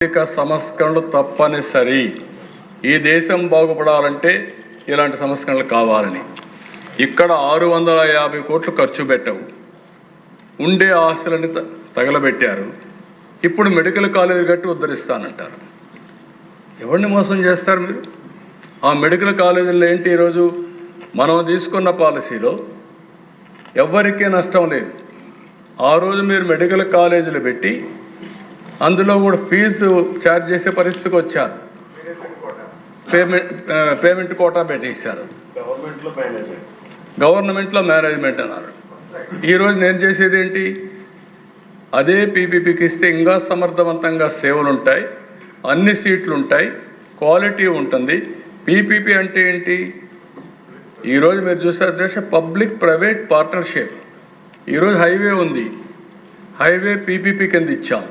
సంస్కరణలు తప్పనిసరి. ఈ దేశం బాగుపడాలంటే ఇలాంటి సంస్కరణలు కావాలని. ఇక్కడ 650 కోట్లు ఖర్చు పెట్టవు, ఉండే ఆస్తులని తగలబెట్టారు. ఇప్పుడు మెడికల్ కాలేజీ కట్టి ఉద్ధరిస్తానంటారు. ఎవరిని మోసం చేస్తారు మీరు? ఆ మెడికల్ కాలేజీలో ఏంటి? ఈరోజు మనం తీసుకున్న పాలసీలో ఎవ్వరికీ నష్టం లేదు. ఆ రోజు మీరు మెడికల్ కాలేజీలు పెట్టి అందులో కూడా ఫీజు ఛార్జ్ చేసే పరిస్థితికి వచ్చారు. పేమెంట్ కోటా పెట్టేశారు. గవర్నమెంట్లో మేనేజ్మెంట్ అన్నారు. ఈరోజు నేను చేసేది ఏంటి? అదే పీపీపీకి ఇస్తే ఇంకా సమర్థవంతంగా సేవలు ఉంటాయి, అన్ని సీట్లు ఉంటాయి, క్వాలిటీ ఉంటుంది. పీపీపీ అంటే ఏంటి? ఈరోజు మీరు చూసే పబ్లిక్ ప్రైవేట్ పార్ట్నర్షిప్. ఈరోజు హైవే ఉంది, హైవే పీపీపీ కింద ఇచ్చాం.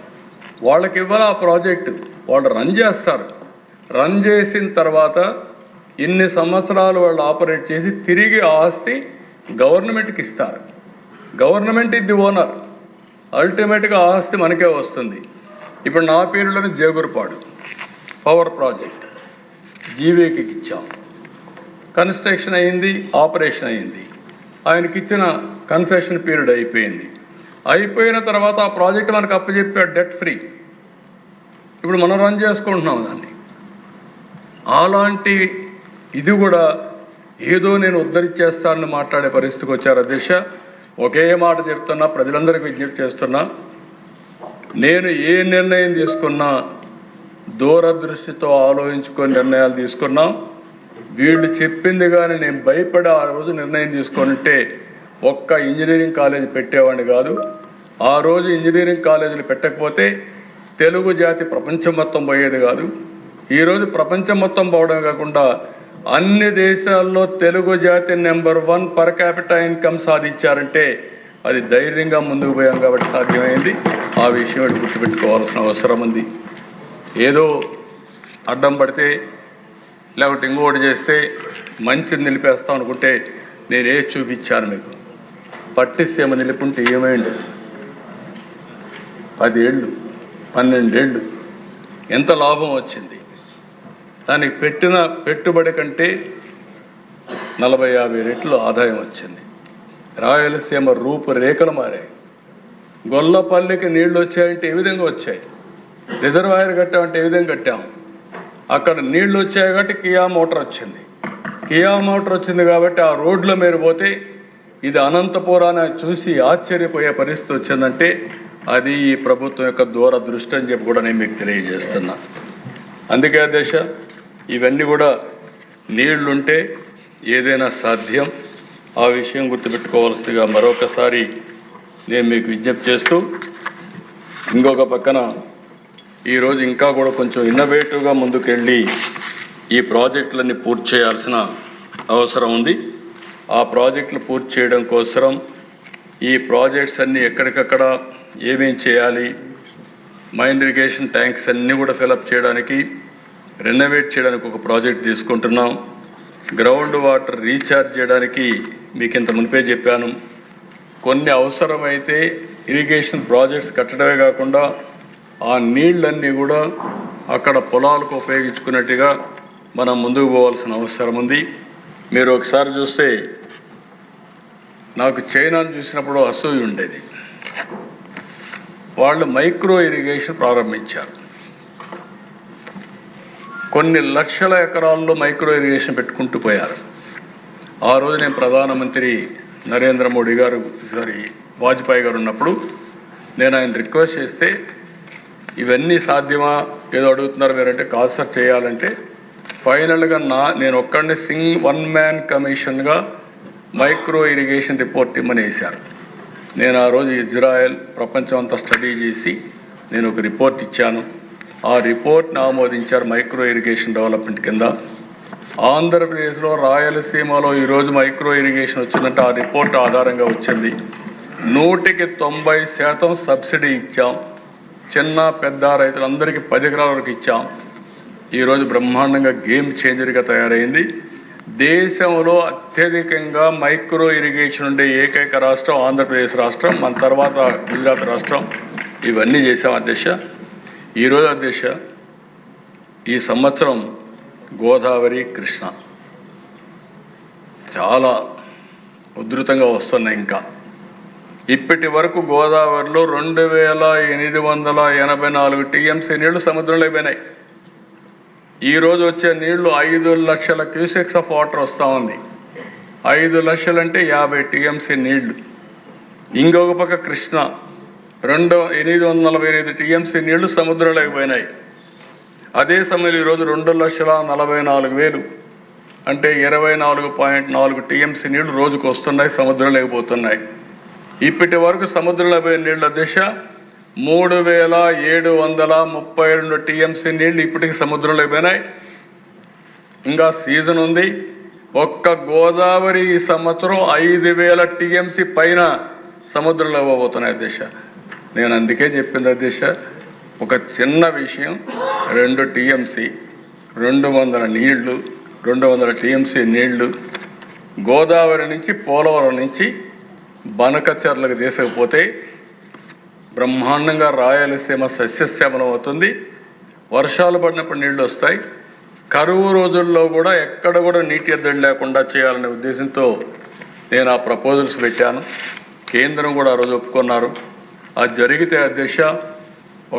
వాళ్ళకి ఇవ్వాలి ఆ ప్రాజెక్టు, వాళ్ళు రన్ చేస్తారు. రన్ చేసిన తర్వాత ఇన్ని సంవత్సరాలు వాళ్ళు ఆపరేట్ చేసి తిరిగి ఆస్తి గవర్నమెంట్కి ఇస్తారు. గవర్నమెంట్ ఇది ఓనర్. అల్టిమేట్గా ఆస్తి మనకే వస్తుంది. ఇప్పుడు నా పేరులోని జేగురుపాడు పవర్ ప్రాజెక్ట్ జీవీకి ఇచ్చాం. కన్స్ట్రక్షన్ అయింది, ఆపరేషన్ అయింది. ఆయనకి ఇచ్చిన కన్సెషన్ పీరియడ్ అయిపోయింది. అయిపోయిన తర్వాత ఆ ప్రాజెక్ట్ మనకు అప్పచెప్పాడు డెట్ ఫ్రీ. ఇప్పుడు మనం రన్ చేసుకుంటున్నాం దాన్ని. అలాంటి ఇది కూడా ఏదో నేను ఉద్ధరించేస్తానని మాట్లాడే పరిస్థితికి వచ్చారు అధ్యక్ష. ఒకే మాట చెప్తున్నా, ప్రజలందరికీ విజ్ఞప్తి చేస్తున్నా, నేను ఏ నిర్ణయం తీసుకున్నా దూరదృష్టితో ఆలోచించుకొని నిర్ణయాలు తీసుకున్నాం. వీళ్ళు చెప్పింది కానీ నేను భయపడి ఆ రోజు నిర్ణయం తీసుకుంటే ఒక్క ఇంజనీరింగ్ కాలేజీ పెట్టేవాడిని కాదు. ఆ రోజు ఇంజనీరింగ్ కాలేజీలు పెట్టకపోతే తెలుగు జాతి ప్రపంచం మొత్తం పోయేది కాదు. ఈరోజు ప్రపంచం మొత్తం పోవడం కాకుండా అన్ని దేశాల్లో తెలుగు జాతి నెంబర్ 1 పర్ క్యాపిటల్ ఇన్కమ్ సాధించారంటే అది ధైర్యంగా ముందుకు పోయాం కాబట్టి సాధ్యమైంది. ఆ విషయం గుర్తుపెట్టుకోవాల్సిన అవసరం ఉంది. ఏదో అడ్డం పడితే లేకపోతే ఇంకోటి చేస్తే మంచిని నిలిపేస్తాం అనుకుంటే నేను చూపించాను మీకు. పట్టిసీమ నిలుపుంటే ఏమైంది? 10 ఏళ్ళు 12 ఏళ్ళు ఎంత లాభం వచ్చింది? దానికి పెట్టిన పెట్టుబడి కంటే 40-50 రెట్లు ఆదాయం వచ్చింది. రాయలసీమ రూపురేఖలు మారాయి. గొల్లపల్లికి నీళ్లు వచ్చాయంటే ఏ విధంగా వచ్చాయి? రిజర్వాయర్ కట్టామంటే ఏ విధంగా కట్టాము? అక్కడ నీళ్లు వచ్చాయి కాబట్టి కియా మోటార్ వచ్చింది. కియా మోటార్ వచ్చింది కాబట్టి ఆ రోడ్ల మీద పోతే ఇది అనంతపురాన్ని చూసి ఆశ్చర్యపోయే పరిస్థితి వచ్చిందంటే అది ఈ ప్రభుత్వం యొక్క దూరదృష్టి అని చెప్పి కూడా నేను మీకు తెలియజేస్తున్నా. అందుకే దేశ ఇవన్నీ కూడా నీళ్లుంటే ఏదైనా సాధ్యం. ఆ విషయం గుర్తుపెట్టుకోవాల్సిందిగా మరొకసారి నేను మీకు విజ్ఞప్తి చేస్తూ, ఇంకొక పక్కన ఈరోజు ఇంకా కూడా కొంచెం ఇన్నోవేటివ్గా ముందుకెళ్ళి ఈ ప్రాజెక్టులన్నీ పూర్తి చేయాల్సిన అవసరం ఉంది. ఆ ప్రాజెక్టులు పూర్తి చేయడం కోసం ఈ ప్రాజెక్ట్స్ అన్నీ ఎక్కడికక్కడ ఏమేం చేయాలి, మైన్ ఇరిగేషన్ ట్యాంక్స్ అన్నీ కూడా ఫిలప్ చేయడానికి, రెనోవేట్ చేయడానికి ఒక ప్రాజెక్ట్ తీసుకుంటున్నాం. గ్రౌండ్ వాటర్ రీఛార్జ్ చేయడానికి మీకు ఇంత మునిపే చెప్పాను. కొన్ని అవసరమైతే ఇరిగేషన్ ప్రాజెక్ట్స్ కట్టడమే కాకుండా ఆ నీళ్ళన్నీ కూడా అక్కడ పొలాలకు ఉపయోగించుకున్నట్టుగా మనం ముందుకు పోవాల్సిన అవసరం ఉంది. మీరు ఒకసారి చూస్తే నాకు చైనాను చూసినప్పుడు అసూయ ఉండేది. వాళ్ళు మైక్రో ఇరిగేషన్ ప్రారంభించారు. కొన్ని లక్షల ఎకరాల్లో మైక్రో ఇరిగేషన్ పెట్టుకుంటూ పోయారు. ఆ రోజు నేను ప్రధానమంత్రి నరేంద్ర మోడీ గారు వాజ్పేయి గారు ఉన్నప్పుడు నేను ఆయన రిక్వెస్ట్ చేస్తే ఇవన్నీ సాధ్యమా ఏదో అడుగుతున్నారు మీరంటే, కాదు సార్ చేయాలంటే ఫైనల్గా నేను ఒక్కడిని 1 మ్యాన్ కమిషన్గా మైక్రో ఇరిగేషన్ రిపోర్ట్ ఇమ్మని వేశారు. నేను ఆ రోజు ఇజ్రాయెల్ ప్రపంచం అంతా స్టడీ చేసి నేను ఒక రిపోర్ట్ ఇచ్చాను. ఆ రిపోర్ట్ని ఆమోదించారు మైక్రో ఇరిగేషన్ డెవలప్మెంట్ కింద. ఆంధ్రప్రదేశ్లో రాయలసీమలో ఈరోజు మైక్రో ఇరిగేషన్ వచ్చిందంటే ఆ రిపోర్ట్ ఆధారంగా వచ్చింది. 100% సబ్సిడీ ఇచ్చాం. చిన్న పెద్ద రైతులందరికీ 10 ఎకరాల వరకు ఇచ్చాం. ఈరోజు బ్రహ్మాండంగా గేమ్ చేంజర్గా తయారైంది. దేశంలో అత్యధికంగా మైక్రో ఇరిగేషన్ ఉండే ఏకైక రాష్ట్రం ఆంధ్రప్రదేశ్ రాష్ట్రం, మన తర్వాత గుజరాత్ రాష్ట్రం. ఇవన్నీ చేశాం అధ్యక్ష. ఈరోజు అధ్యక్ష, ఈ సంవత్సరం గోదావరి కృష్ణ చాలా ఉధృతంగా వస్తున్నాయి. ఇంకా ఇప్పటి వరకు గోదావరిలో 2884 టీఎంసీ నీళ్లు సముద్రంలో అయిపోయినాయి. ఈరోజు వచ్చే నీళ్లు 5 లక్షల క్యూసెక్స్ ఆఫ్ వాటర్ వస్తూ ఉంది. 5 లక్షలు అంటే 50 టీఎంసీ నీళ్లు. ఇంకొక పక్క కృష్ణ 845 టీఎంసీ నీళ్లు సముద్రంలో అయిపోయినాయి. అదే సమయంలో ఈరోజు 2,44,000 అంటే 24.4 టీఎంసీ నీళ్లు రోజుకు వస్తున్నాయి, సముద్రంలో అయిపోతున్నాయి. ఇప్పటి వరకు సముద్రంలో అయిపోయిన నీళ్ల దిశ 3,732 టీఎంసీ నీళ్లు ఇప్పటికి సముద్రంలో అయిపోయినాయి. ఇంకా సీజన్ ఉంది. ఒక్క గోదావరి ఈ సంవత్సరం 5,000 టీఎంసీ పైన సముద్రంలో ఇవ్వబోతున్నాయి అధ్యక్ష. నేను అందుకే చెప్పింది అధ్యక్ష, ఒక చిన్న విషయం, 2 టీఎంసీ 200 నీళ్లు 200 టీఎంసీ నీళ్లు గోదావరి నుంచి పోలవరం నుంచి బనకచర్లకు తీసుకుపోతే బ్రహ్మాండంగా రాయలసీమ సస్యశ్యామలం అవుతుంది. వర్షాలు పడినప్పుడు నీళ్లు వస్తాయి. కరువు రోజుల్లో కూడా ఎక్కడ కూడా నీటి ఎద్దడి లేకుండా చేయాలనే ఉద్దేశంతో నేను ఆ ప్రపోజల్స్ పెట్టాను. కేంద్రం కూడా ఆ రోజు ఒప్పుకున్నారు. అది జరిగితే అధ్యక్ష,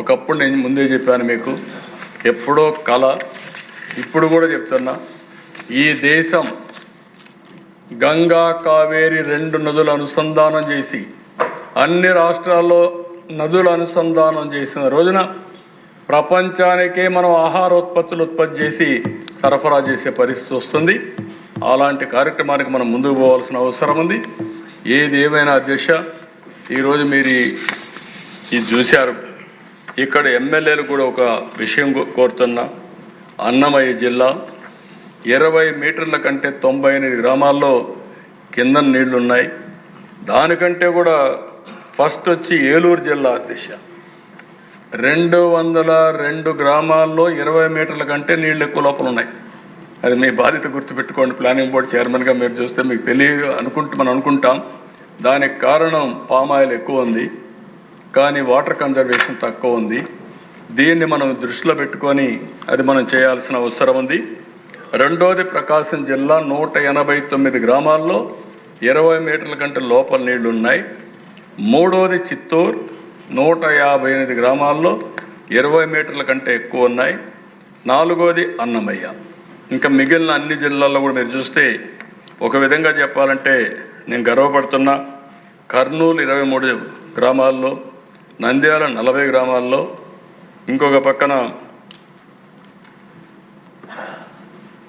ఒకప్పుడు నేను ముందే చెప్పాను మీకు, ఎప్పుడో కళ, ఇప్పుడు కూడా చెప్తున్నా, ఈ దేశం గంగా కావేరి 2 నదులు అనుసంధానం చేసి అన్ని రాష్ట్రాల్లో నదుల అనుసంధానం చేసిన రోజున ప్రపంచానికే మనం ఆహారోత్పత్తులు ఉత్పత్తి చేసి సరఫరా చేసే పరిస్థితి వస్తుంది. అలాంటి కార్యక్రమానికి మనం ముందుకు పోవాల్సిన అవసరం ఉంది. ఏది ఏమైనా అధ్యక్ష, ఈరోజు మీరు ఇది చూశారు. ఇక్కడ ఎమ్మెల్యేలు కూడా ఒక విషయం కోరుతున్నా. అన్నమయ్య జిల్లా 20 మీటర్ల కంటే 98 గ్రామాల్లో కింద నీళ్లున్నాయి. దానికంటే కూడా ఫస్ట్ వచ్చి ఏలూరు జిల్లా అధ్యక్ష, 202 గ్రామాల్లో 20 మీటర్ల కంటే నీళ్ళు ఎక్కువ లోపల ఉన్నాయి. అది మీ బాధ్యత గుర్తుపెట్టుకోండి. ప్లానింగ్ బోర్డు చైర్మన్గా మీరు చూస్తే మీకు తెలియదు మనం అనుకుంటాం. దానికి కారణం పామాయిల్ ఎక్కువ ఉంది, కానీ వాటర్ కన్జర్వేషన్ తక్కువ ఉంది. దీన్ని మనం దృష్టిలో పెట్టుకొని అది మనం చేయాల్సిన అవసరం ఉంది. రెండోది ప్రకాశం జిల్లా 189 గ్రామాల్లో 20 మీటర్ల కంటే లోపల నీళ్లు ఉన్నాయి. మూడోది చిత్తూరు 158 గ్రామాల్లో 20 మీటర్ల కంటే ఎక్కువ ఉన్నాయి. నాలుగోది అన్నమయ్య. ఇంకా మిగిలిన అన్ని జిల్లాల్లో కూడా మీరు చూస్తే ఒక విధంగా చెప్పాలంటే నేను గర్వపడుతున్నా. కర్నూలు 23 గ్రామాల్లో, నంద్యాల 40 గ్రామాల్లో, ఇంకొక పక్కన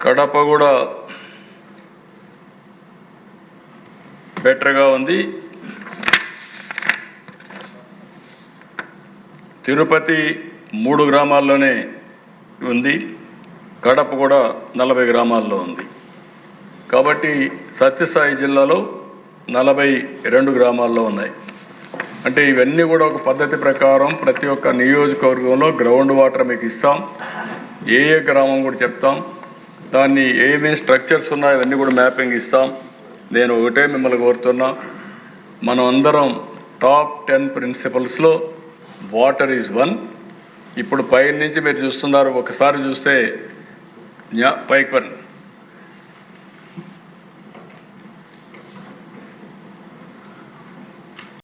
కడప కూడా బెటర్గా ఉంది. తిరుపతి 3 గ్రామాల్లోనే ఉంది. కడప కూడా 40 గ్రామాల్లో ఉంది. కాబట్టి సత్యసాయి జిల్లాలో 42 గ్రామాల్లో ఉన్నాయి. అంటే ఇవన్నీ కూడా ఒక పద్ధతి ప్రకారం ప్రతి ఒక్క నియోజకవర్గంలో గ్రౌండ్ వాటర్ మీకు ఇస్తాం. ఏ గ్రామం కూడా చెప్తాం. దాన్ని ఏమేమి స్ట్రక్చర్స్ ఉన్నాయో అవన్నీ కూడా మ్యాపింగ్ ఇస్తాం. నేను ఒకటే మిమ్మల్ని కోరుతున్నా, మనం అందరం టాప్ 10 ప్రిన్సిపల్స్లో వాటర్ ఈజ్ 1. ఇప్పుడు పై నుంచి మీరు చూస్తున్నారు, ఒకసారి చూస్తే పైకి